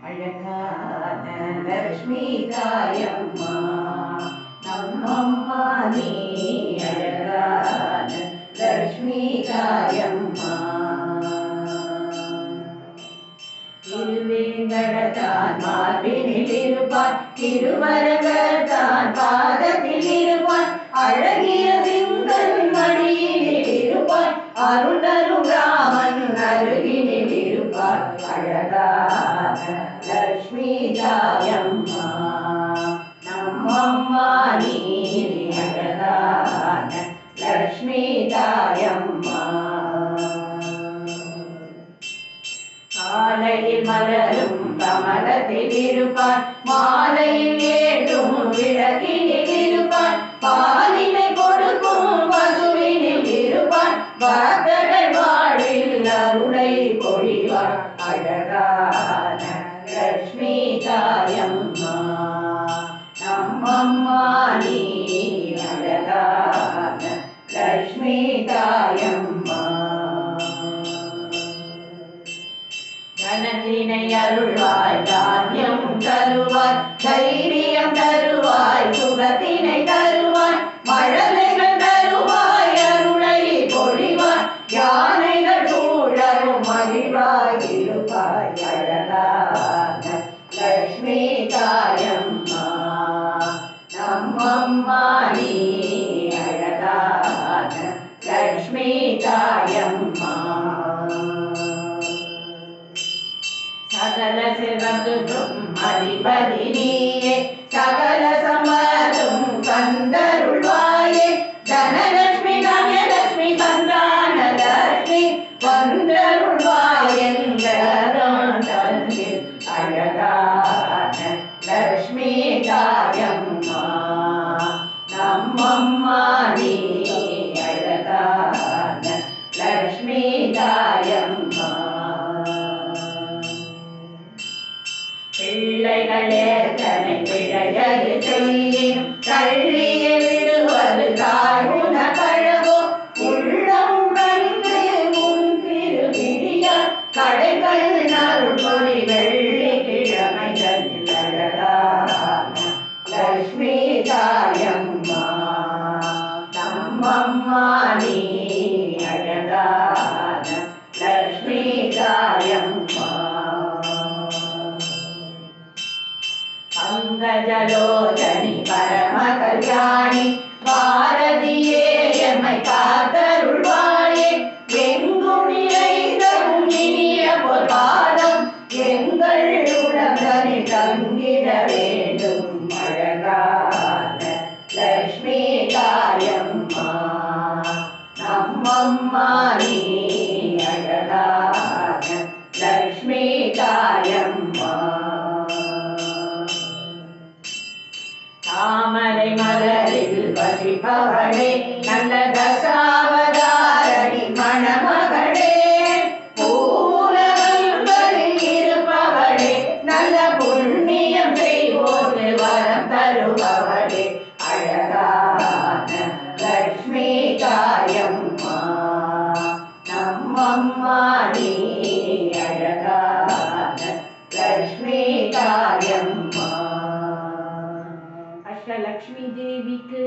அழகான லக்ஷ்மி தாயம்மா நம்மம்மா நீ அழகான லக்ஷ்மி தாயம்மா திருவேங்கடத்தான் மார்பினில் இருப்பான் திருவரங்கத்தான் பாதத்தில் இருப்பான் அழகிய திங்கள் மடியினில் இருப்பான் அருள் தரும் ராமன் அருகினில் இருப்பான் அழகான லக்ஷ்மி தாயம்மா நம்மம்மா நீ அழகான லக்ஷ்மி தாயம்மா காலையில் மலரும் கமலத்தில் இருப்பான் மாலையில் ஏற்றும் விளக்கினில் இருப்பான் பாலினை கொடுக்கும் பசுவினில் இருப்பான் பக்தர்கள் வாழ்வில் அருளை பொழிவான் அழகான லக்ஷ்மி தாயம்மா நம்மம்மா நீ அழகான லக்ஷ்மி தாயம்மா தனத்தினை அருள்வாய் தானியம் தருவாய் தைரியம் தருவாய் சுகத்தினை தருவாய் மழலைகள் தருவாய் அருளை பொழிவாய் யானைகள் சூழலும் மகிழ்வாய் இருப்பாய் அழகான லக்ஷ்மி தாயம்மா நம்மம்மா நீ அழகான லக்ஷ்மி தாயம்மா சகல சிவத்தும் அதிபதி நீயே சகல சம்பத்தும் தந்தருள்வாயே தனலட்சுமி தனலட்சுமி சந்தான லட்சுமி வந்தருள்வாய் என்கில் அழகான லக்ஷ்மி தாயம்மா நம்மம்மா நீ அழகான லக்ஷ்மி தாயம்மா பிள்ளைகளே தன்னை பிழையது செய்யும் தள்ளிய விடுவது தாழ்வுன கழகோ உள்ளம் வந்து உன் திருவிழியால் கடைகள் அருள் பொறி வெள்ளி கிழமைகளில் அழகான லக்ஷ்மி தாயம்மா நம்மம்மா நீ அழகான லக்ஷ்மி தாயம்மா பங்கஜலோச்சனி பரம கல்யாணி பாரதியே எம்மை காத்தருள்வாயே எங்கும் நிறைந்தவும் இனிய பொற்பாதம் எங்கள் உலகனில் தங்கிட வேண்டும் அழகான லக்ஷ்மி தாயம்மா நம்மம்மா நீ அழகான லக்ஷ்மி தாயம்மா தாமரை மலரில் வசிப்பவளே நல்ல தசாவதாரணி மணமகளே பூலகங்களில் இருப்பவளே நல்ல புண்ணியம் செய்வோடு வரம் தருபவளே அழகான லக்ஷ்மி தாயம்மா நம்மம்மா நீ அழகான லக்ஷ்மி தாயம்மா. லக்ஷ்மி தேவிக்கு